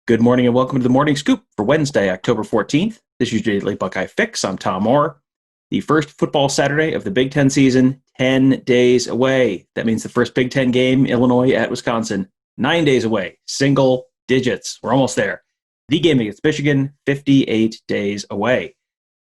Good morning and welcome to the Morning Scoop for Wednesday, October 14th. This is your daily Buckeye Fix. I'm Tom Orr. The first football Saturday of the Big Ten season, 10 days away. That means the first Big Ten game, Illinois at Wisconsin, 9 days away. Single digits. We're almost there. The game against Michigan, 58 days away.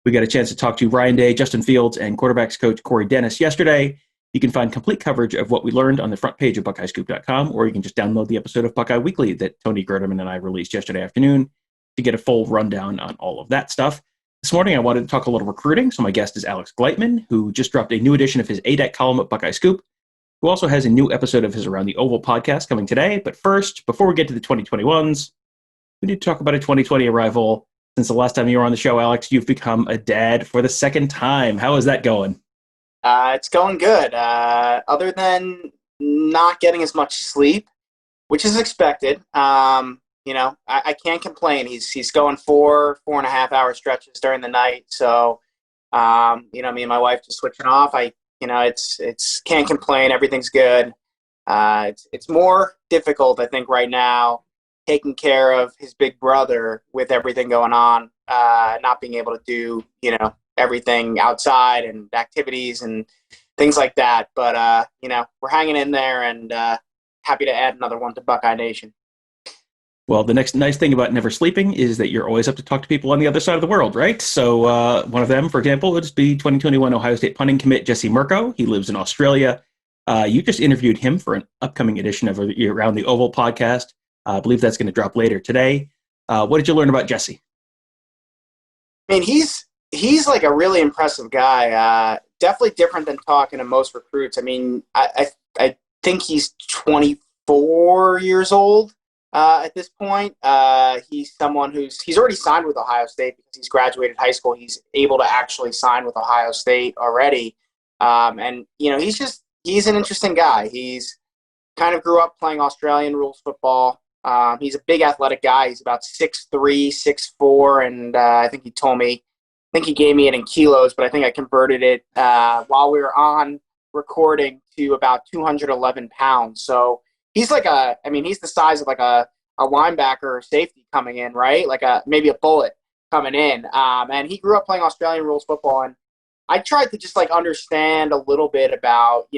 We got a chance to talk to Ryan Day, Justin Fields, and quarterbacks coach Corey Dennis yesterday. You can find complete coverage of what we learned on the front page of BuckeyeScoop.com, or you can just download the episode of Buckeye Weekly that Tony Gerdeman and I released yesterday afternoon to get a full rundown on all of that stuff. This morning, I wanted to talk a little recruiting, so my guest is Alex Gleitman, who just dropped a new edition of his ADEC column at Buckeye Scoop, who also has a new episode of his Around the Oval podcast coming today. But first, before we get to the 2021s, we need to talk about a 2020 arrival. Since the last time you were on the show, Alex, you've become a dad for the second time. How is that going? It's going good. Other than not getting as much sleep, which is expected, I can't complain. He's going 4.5 hour stretches during the night. So, me and my wife just switching off. It's can't complain. Everything's good. It's more difficult, I think, right now, taking care of his big brother with everything going on, not being able to do, everything outside and activities and things like that. But, we're hanging in there and happy to add another one to Buckeye Nation. Well, the next nice thing about never sleeping is that you're always up to talk to people on the other side of the world, right? So one of them, for example, would be 2021 Ohio State punting commit Jesse Mirco. He lives in Australia. You just interviewed him for an upcoming edition of Around the Oval podcast. I believe that's going to drop later today. What did you learn about Jesse? I mean, he's like a really impressive guy. Definitely different than talking to most recruits. I mean, I think he's 24 years old at this point. He's someone he's already signed with Ohio State because he's graduated high school. He's able to actually sign with Ohio State already. He's an interesting guy. He's kind of grew up playing Australian rules football. He's a big athletic guy. He's about 6'3", 6'4", and I think he gave me it in kilos, but I think I converted it while we were on recording to about 211 pounds. So he's he's the size of like a linebacker or safety coming in, right? Like maybe a bullet coming in. And he grew up playing Australian rules football. And I tried to just understand a little bit about,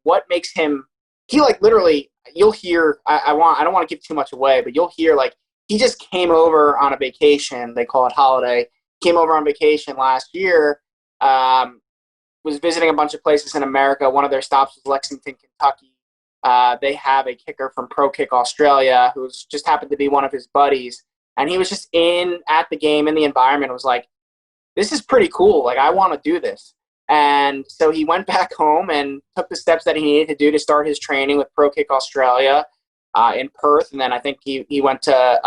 what makes him, literally, you'll hear, I don't want to give too much away, but you'll hear he just came over on a vacation. They call it holiday. Came over on vacation last year, was visiting a bunch of places in America. One of their stops was Lexington, Kentucky. They have a kicker from Pro Kick Australia who's just happened to be one of his buddies. And he was just at the game, in the environment, was like, this is pretty cool. I want to do this. And so he went back home and took the steps that he needed to do to start his training with Pro Kick Australia in Perth. And then I think he went to,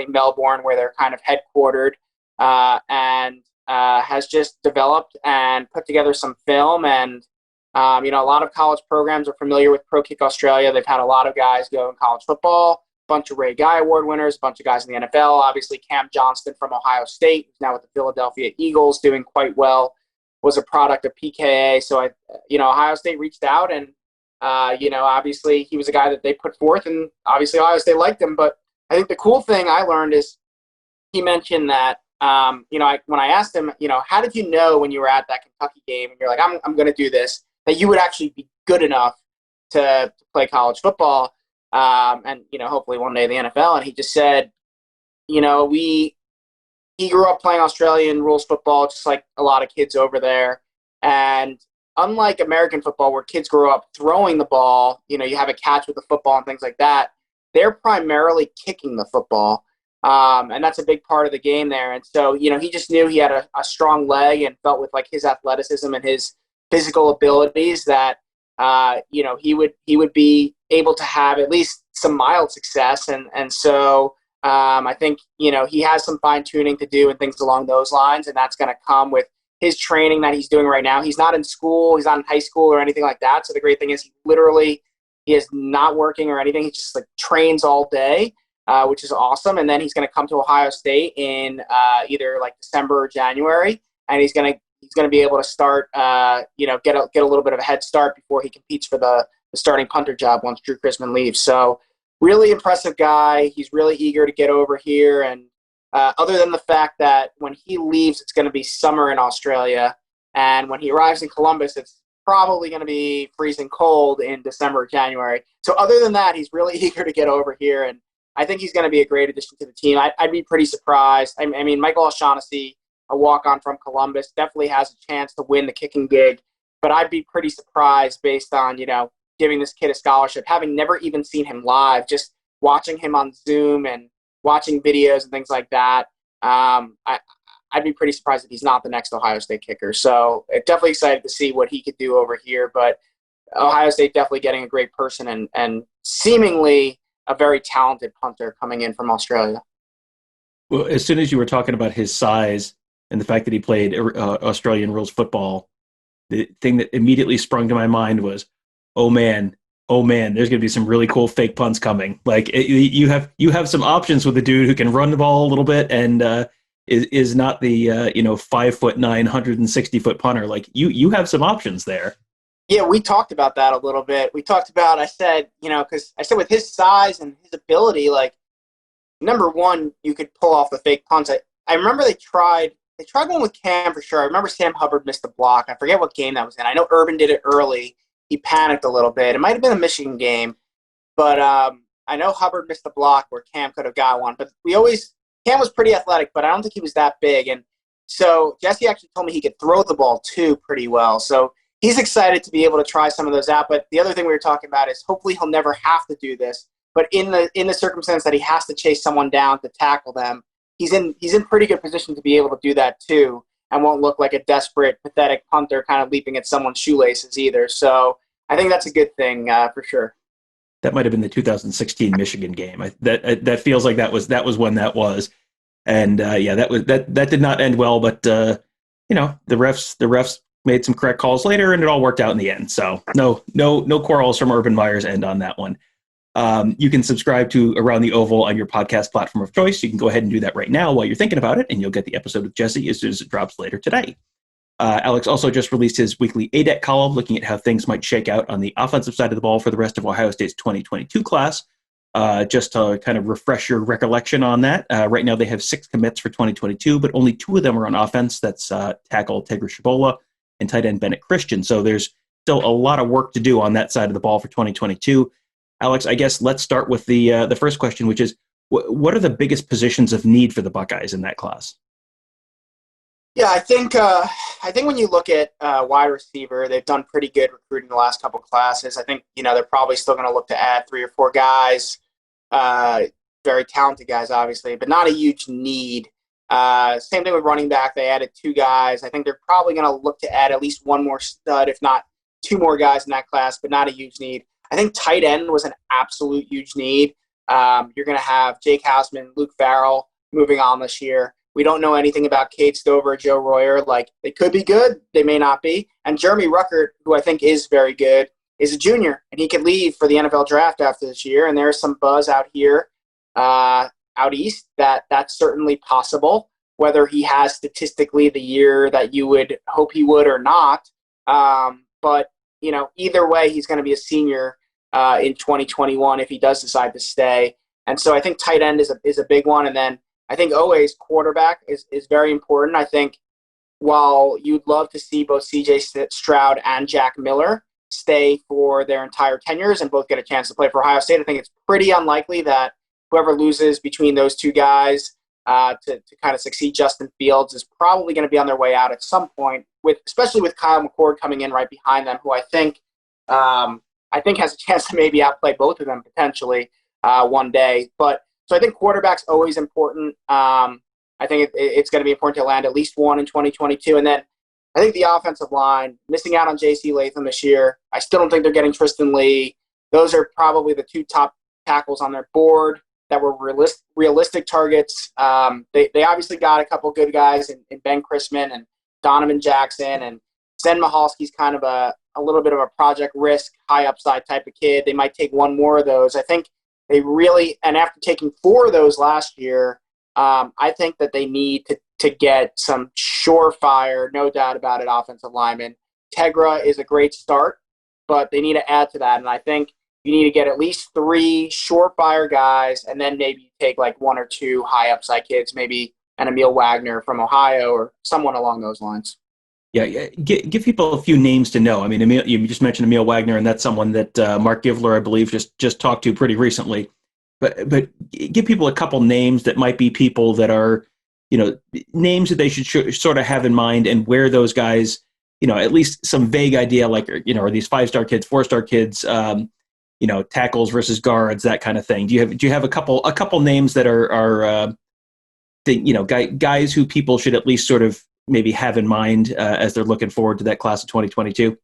Melbourne, where they're kind of headquartered. And has just developed and put together some film. And, a lot of college programs are familiar with Pro Kick Australia. They've had a lot of guys go in college football, a bunch of Ray Guy Award winners, a bunch of guys in the NFL. Obviously, Cam Johnston from Ohio State, who's now with the Philadelphia Eagles, doing quite well, was a product of PKA. So, Ohio State reached out and, obviously he was a guy that they put forth, and obviously Ohio State liked him. But I think the cool thing I learned is he mentioned that, when I asked him, how did you know when you were at that Kentucky game and you're like, I'm going to do this, that you would actually be good enough to play college football, and, hopefully one day the NFL. And he just said, he grew up playing Australian rules football, just like a lot of kids over there. And unlike American football, where kids grow up throwing the ball, you have a catch with the football and things like that, they're primarily kicking the football. And that's a big part of the game there. And so, he just knew he had a strong leg and felt with his athleticism and his physical abilities that, he would be able to have at least some mild success. And so I think, he has some fine tuning to do and things along those lines. And that's going to come with his training that he's doing right now. He's not in school. He's not in high school or anything like that. So the great thing is he is not working or anything. He just trains all day. Which is awesome. And then he's going to come to Ohio State in either December or January, and he's going to be able to start, get a little bit of a head start before he competes for the starting punter job once Drew Chrisman leaves. So really impressive guy. He's really eager to get over here. And other than the fact that when he leaves, it's going to be summer in Australia. And when he arrives in Columbus, it's probably going to be freezing cold in December, January. So other than that, he's really eager to get over here. And I think he's going to be a great addition to the team. I'd be pretty surprised. I mean, Michael O'Shaughnessy, a walk-on from Columbus, definitely has a chance to win the kicking gig. But I'd be pretty surprised based on, giving this kid a scholarship, having never even seen him live, just watching him on Zoom and watching videos and things like that. I'd be pretty surprised if he's not the next Ohio State kicker. So definitely excited to see what he could do over here. But Ohio State definitely getting a great person and seemingly a very talented punter coming in from Australia. Well, as soon as you were talking about his size and the fact that he played Australian rules football, the thing that immediately sprung to my mind was, oh man, there's going to be some really cool fake punts coming. Like you have some options with a dude who can run the ball a little bit and is not the 5'9", 160-foot punter. Like you have some options there. Yeah, we talked about that a little bit. We talked about, I said, because I said with his size and his ability, like, number one, you could pull off the fake punts. I remember they tried one with Cam for sure. I remember Sam Hubbard missed a block. I forget what game that was in. I know Urban did it early. He panicked a little bit. It might have been a Michigan game, but I know Hubbard missed a block where Cam could have got one. But Cam was pretty athletic, but I don't think he was that big. And so Jesse actually told me he could throw the ball too pretty well. So he's excited to be able to try some of those out. But the other thing we were talking about is hopefully he'll never have to do this. But in the circumstance that he has to chase someone down to tackle them, he's in pretty good position to be able to do that too, and won't look like a desperate, pathetic punter kind of leaping at someone's shoelaces either. So I think that's a good thing for sure. That might have been the 2016 Michigan game. That feels like that was when that was, and that did not end well. But the refs made some correct calls later, and it all worked out in the end. So no quarrels from Urban Meyer's end on that one. You can subscribe to Around the Oval on your podcast platform of choice. You can go ahead and do that right now while you're thinking about it, and you'll get the episode with Jesse as soon as it drops later today. Alex also just released his weekly ADEC column looking at how things might shake out on the offensive side of the ball for the rest of Ohio State's 2022 class. Just to kind of refresh your recollection on that, right now they have 6 commits for 2022, but only 2 of them are on offense. That's tackle Tegra Shabola and tight end Bennett Christian. So there's still a lot of work to do on that side of the ball for 2022. Alex, I guess let's start with the first question, which is, what are the biggest positions of need for the Buckeyes in that class? Yeah, I think when you look at wide receiver, they've done pretty good recruiting the last couple classes. I think they're probably still going to look to add 3 or 4 guys, very talented guys, obviously, but not a huge need. Same thing with running back. They added 2 guys. I think they're probably going to look to add at least 1 more stud, if not 2 more guys in that class, but not a huge need. I think tight end was an absolute huge need. You're going to have Jake Hausman, Luke Farrell moving on this year. We don't know anything about Cade Stover, Joe Royer. Like, they could be good. They may not be. And Jeremy Ruckert, who I think is very good, is a junior, and he could leave for the NFL draft after this year. And there's some buzz out here, out east, that's certainly possible, whether he has statistically the year that you would hope he would or not. But, either way, he's going to be a senior in 2021 if he does decide to stay. And so I think tight end is a big one. And then I think always quarterback is very important. I think while you'd love to see both C.J. Stroud and Jack Miller stay for their entire tenures and both get a chance to play for Ohio State, I think it's pretty unlikely that whoever loses between those 2 guys to kind of succeed Justin Fields is probably going to be on their way out at some point, especially with Kyle McCord coming in right behind them, who I think has a chance to maybe outplay both of them potentially one day. So I think quarterback's always important. I think it's going to be important to land at least 1 in 2022. And then I think the offensive line, missing out on J.C. Latham this year. I still don't think they're getting Tristan Lee. Those are probably the 2 top tackles on their board that were realistic targets. They obviously got a couple good guys in Ben Chrisman and Donovan Jackson. And Zen Mahalski's kind of a little bit of a project risk, high upside type of kid. They might take 1 more of those. I think they really, and after taking 4 of those last year, I think that they need to get some surefire, no doubt about it, offensive linemen. Tegra is a great start, but they need to add to that. And I think you need to get at least 3 surefire guys, and then maybe you take like 1 or 2 high upside kids, maybe an Emil Wagner from Ohio or someone along those lines. Yeah, yeah. Give people a few names to know. I mean, Emil, you just mentioned Emil Wagner, and that's someone that Mark Givler, I believe, just talked to pretty recently. But give people a couple names that might be people that are, names that they should sort of have in mind, and where those guys, at least some vague idea, like, are these 5-star kids, 4-star kids, tackles versus guards, that kind of thing. Do you have a couple names that are guys who people should at least sort of maybe have in mind as they're looking forward to that class of 2022?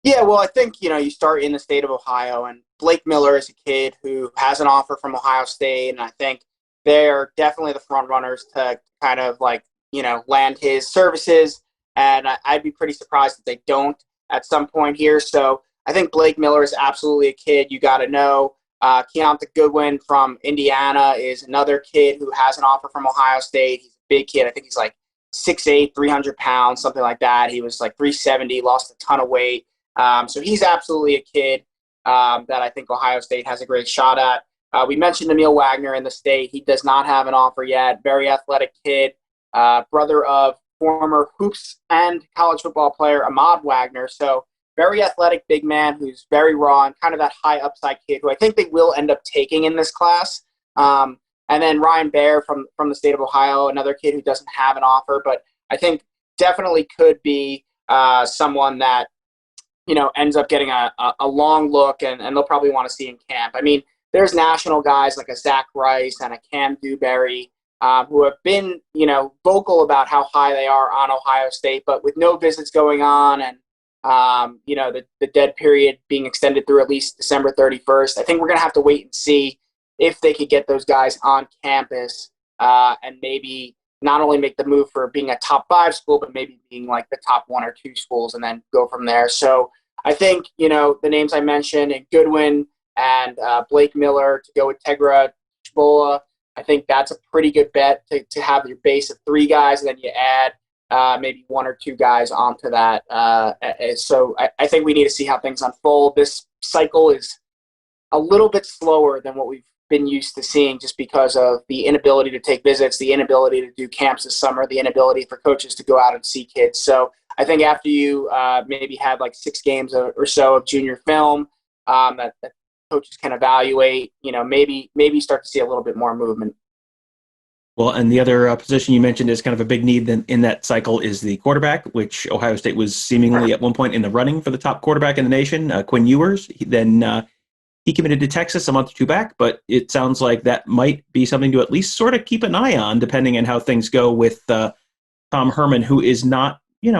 Yeah, well, I think, you start in the state of Ohio, and Blake Miller is a kid who has an offer from Ohio State, and I think they're definitely the front runners to kind of land his services, and I'd be pretty surprised if they don't at some point here. So I think Blake Miller is absolutely a kid you got to know. Keontae Goodwin from Indiana is another kid who has an offer from Ohio State. He's a big kid. I think he's like 6'8", 300 pounds, something like that. He was like 370, lost a ton of weight. So he's absolutely a kid that I think Ohio State has a great shot at. We mentioned Emil Wagner in the state. He does not have an offer yet. Very athletic kid, brother of former hoops and college football player Ahmad Wagner. So very athletic big man who's very raw and kind of that high upside kid who I think they will end up taking in this class. And then Ryan Baer from the state of Ohio, another kid who doesn't have an offer, but I think definitely could be someone that ends up getting a long look, and they'll probably want to see in camp. I mean, there's national guys like a Zach Rice and a Cam Dewberry who have been, vocal about how high they are on Ohio State, but with no visits going on and, the dead period being extended through at least December 31st, I think we're going to have to wait and see if they could get those guys on campus and maybe not only make the move for being a top 5 school, but maybe being like the top 1 or 2 schools and then go from there. So I think, the names I mentioned, and Goodwin and Blake Miller to go with Tegra Chbola, I think that's a pretty good bet to have your base of 3 guys, and then you add maybe 1 or 2 guys onto that. So I think we need to see how things unfold. This cycle is a little bit slower than what we've been used to seeing, just because of the inability to take visits, the inability to do camps this summer, the inability for coaches to go out and see kids. So I think after you maybe have like 6 games or so of junior film that coaches can evaluate, maybe start to see a little bit more movement. Well, and the other position you mentioned is kind of a big need in that cycle is the quarterback, which Ohio State was seemingly at one point in the running for the top quarterback in the nation, Quinn Ewers. He committed to Texas a month or 2 back, but it sounds like that might be something to at least sort of keep an eye on, depending on how things go with Tom Herman, who is not, he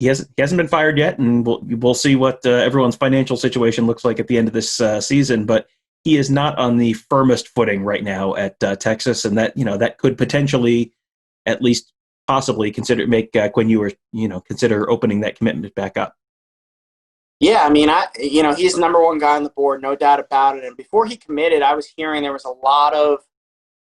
hasn't been fired yet, and we'll see what everyone's financial situation looks like at the end of this season. But he is not on the firmest footing right now at Texas, and that could potentially, at least possibly, make Quinn Ewers consider opening that commitment back up. Yeah, I mean, he's the number 1 guy on the board, no doubt about it. And before he committed, I was hearing there was a lot of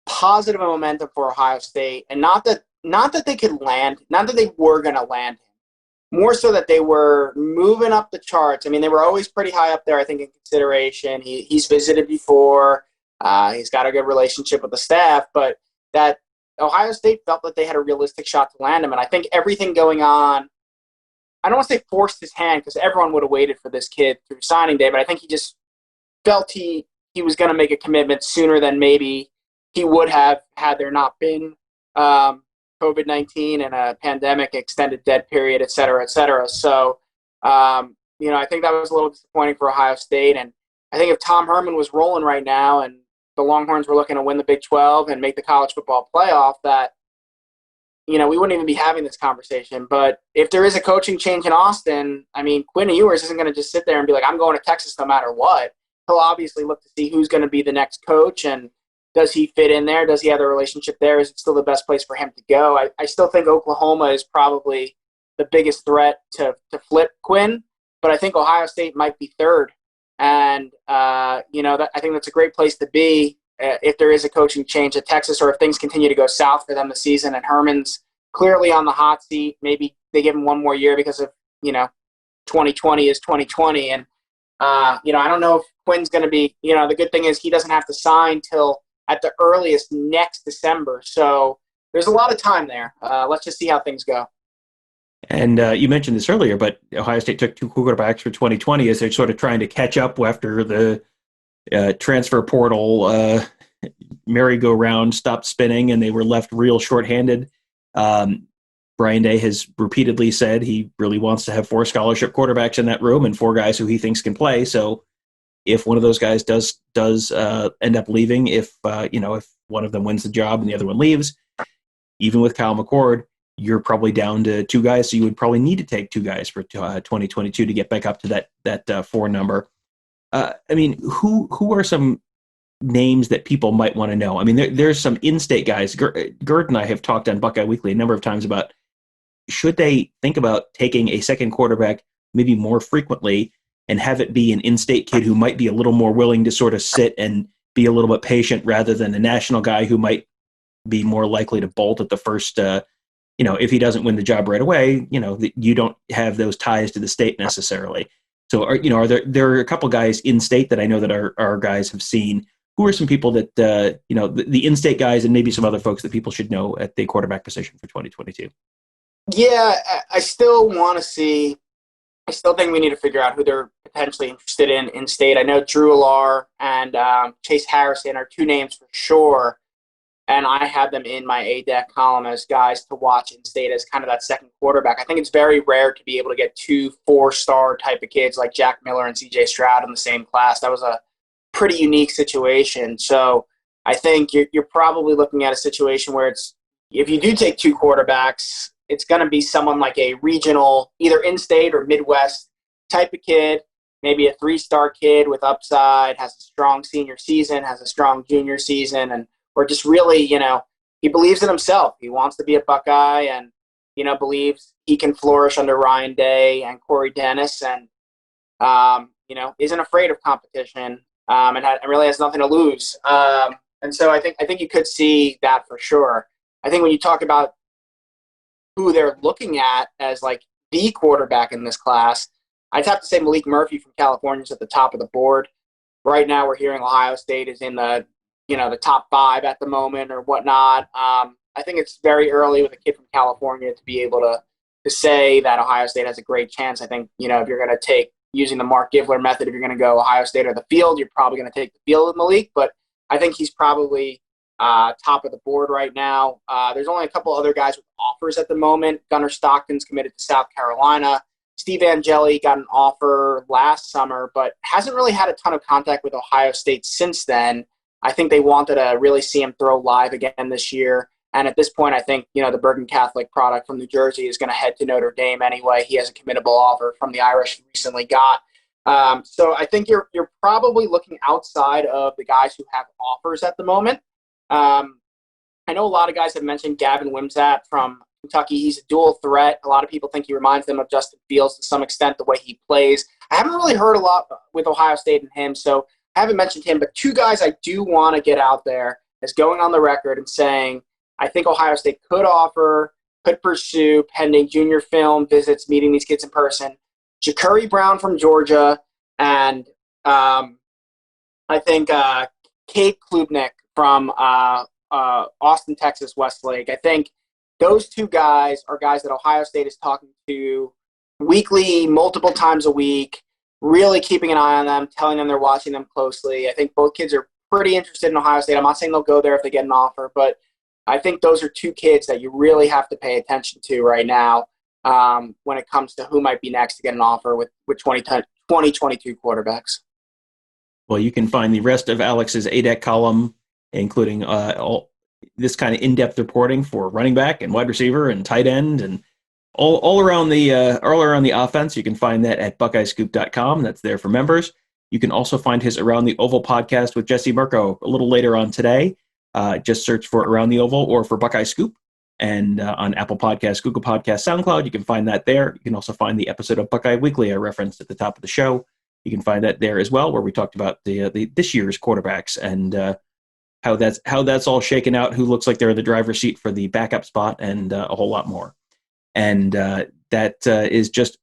positive momentum for Ohio State, and not that they could land, not that they were going to land him, more so that they were moving up the charts. I mean, they were always pretty high up there, I think, in consideration. He's visited before. He's got a good relationship with the staff, but that Ohio State felt that they had a realistic shot to land him. And I think everything going on, I don't want to say forced his hand, because everyone would have waited for this kid through signing day, but I think he just felt he was going to make a commitment sooner than maybe he would have had there not been COVID-19 and a pandemic, extended dead period, et cetera, et cetera. So, I think that was a little disappointing for Ohio State. And I think if Tom Herman was rolling right now and the Longhorns were looking to win the Big 12 and make the college football playoff, that we wouldn't even be having this conversation. But if there is a coaching change in Austin, I mean, Quinn Ewers isn't going to just sit there and be like, I'm going to Texas no matter what. He'll obviously look to see who's going to be the next coach, and does he fit in there? Does he have a relationship there? Is it still the best place for him to go? I still think Oklahoma is probably the biggest threat to flip Quinn, but I think Ohio State might be third. And, I think that's a great place to be if there is a coaching change at Texas, or if things continue to go south for them this season and Herman's clearly on the hot seat. Maybe they give him 1 more year because of, 2020 is 2020. And I don't know if Quinn's going to be, the good thing is he doesn't have to sign till at the earliest next December. So there's a lot of time there. Let's just see how things go. And you mentioned this earlier, but Ohio State took 2 quarterbacks for 2020 as they're sort of trying to catch up after the transfer portal merry-go-round stopped spinning and they were left real shorthanded. Brian Day has repeatedly said he really wants to have 4 scholarship quarterbacks in that room and 4 guys who he thinks can play. So if one of those guys does end up leaving, if one of them wins the job and the other one leaves, even with Kyle McCord, you're probably down to 2 guys. So you would probably need to take 2 guys for 2022 to get back up to that 4 number. Who are some names that people might want to know? I mean, there's some in-state guys. Gert and I have talked on Buckeye Weekly a number of times about should they think about taking a second quarterback maybe more frequently and have it be an in-state kid who might be a little more willing to sort of sit and be a little bit patient rather than a national guy who might be more likely to bolt at the first, if he doesn't win the job right away, you don't have those ties to the state necessarily. So, are there a couple guys in state that I know that our guys have seen? Who are some people that, the in-state guys and maybe some other folks that people should know at the quarterback position for 2022? Yeah, I still want to see. I still think we need to figure out who they're potentially interested in state. I know Drew Alar and Chase Harrison are 2 names for sure, and I have them in my A-Deck column as guys to watch in state as kind of that second quarterback. I think it's very rare to be able to get 2 4-star type of kids like Jack Miller and C.J. Stroud in the same class. That was a pretty unique situation. So I think you're probably looking at a situation where if you do take 2 quarterbacks, it's going to be someone like a regional, either in-state or Midwest type of kid, maybe a 3-star kid with upside, has a strong senior season, has a strong junior season, or just really, he believes in himself. He wants to be a Buckeye and, believes he can flourish under Ryan Day and Corey Dennis and, isn't afraid of competition and really has nothing to lose. And so I think you could see that for sure. I think when you talk about who they're looking at as like the quarterback in this class, I'd have to say Malik Murphy from California is at the top of the board. Right now we're hearing Ohio State is in the top 5 at the moment or whatnot. I think it's very early with a kid from California to be able to say that Ohio State has a great chance. I think, if you're going to take using the Mark Givler method, if you're going to go Ohio State or the field, you're probably going to take the field with Malik, but I think he's probably top of the board right now. There's only a couple other guys with offers at the moment. Gunnar Stockton's committed to South Carolina. Steve Angeli got an offer last summer, but hasn't really had a ton of contact with Ohio State since then. I think they wanted to really see him throw live again this year. And at this point, I think, the Bergen Catholic product from New Jersey is going to head to Notre Dame anyway. He has a committable offer from the Irish he recently got. So I think you're probably looking outside of the guys who have offers at the moment. I know a lot of guys have mentioned Gavin Wimsatt from Kentucky. He's a dual threat. A lot of people think he reminds them of Justin Fields to some extent, the way he plays. I haven't really heard a lot with Ohio State and him, so I haven't mentioned him. But 2 guys I do want to get out there as going on the record and saying I think Ohio State could pursue pending junior film visits, meeting these kids in person. Ja'Curry Brown from Georgia and I think Cade Klubnik from Austin, Texas, Westlake. I think those 2 guys are guys that Ohio State is talking to weekly, multiple times a week, really keeping an eye on them, telling them they're watching them closely. I think both kids are pretty interested in Ohio State. I'm not saying they'll go there if they get an offer, but I think those are 2 kids that you really have to pay attention to right now when it comes to who might be next to get an offer with 2022 quarterbacks. Well, you can find the rest of Alex's A-Deck column, including all this kind of in-depth reporting for running back and wide receiver and tight end and all around the offense. You can find that at BuckeyeScoop.com. That's there for members. You can also find his Around the Oval podcast with Jesse Mirco a little later on today. Just search for Around the Oval or for Buckeye Scoop. And on Apple Podcasts, Google Podcasts, SoundCloud, you can find that there. You can also find the episode of Buckeye Weekly I referenced at the top of the show. You can find that there as well, where we talked about the this year's quarterbacks and how that's all shaken out, who looks like they're in the driver's seat for the backup spot, and a whole lot more. And that is just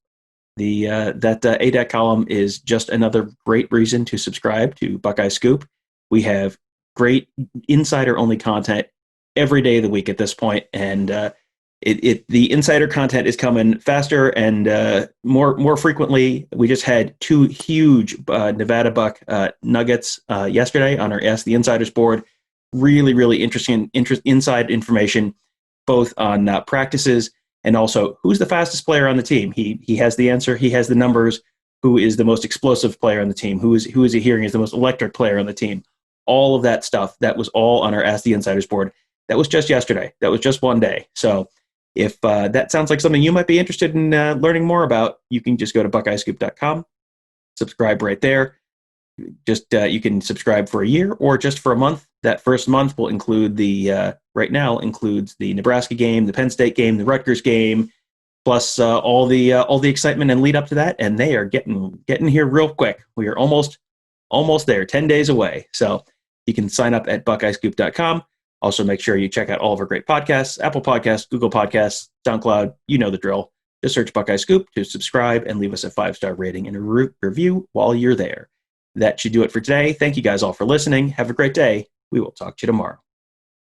That ADAC column is just another great reason to subscribe to Buckeye Scoop. We have great insider-only content every day of the week at this point, and the insider content is coming faster and more frequently. We just had two huge Nevada Buck nuggets yesterday on our Ask the Insiders board. Really interesting inside information, both on practices and also who's the fastest player on the team. He has the answer. He has the numbers. Who is the most explosive player on the team? Who is he hearing is the most electric player on the team? All of that stuff, that was all on our Ask the Insiders board. That was just yesterday. That was just one day. So if that sounds like something you might be interested in learning more about, you can just go to buckeyescoop.com, subscribe right there. Just you can subscribe for a year or just for a month. That first month will include right now includes the Nebraska game, the Penn State game, the Rutgers game, plus all the excitement and lead up to that. And they are getting here real quick. We are almost there, 10 days away. So you can sign up at buckeyescoop.com. Also, make sure you check out all of our great podcasts, Apple Podcasts, Google Podcasts, SoundCloud. You know the drill. Just search Buckeye Scoop to subscribe and leave us a 5-star rating and a review while you're there. That should do it for today. Thank you guys all for listening. Have a great day. We will talk to you tomorrow.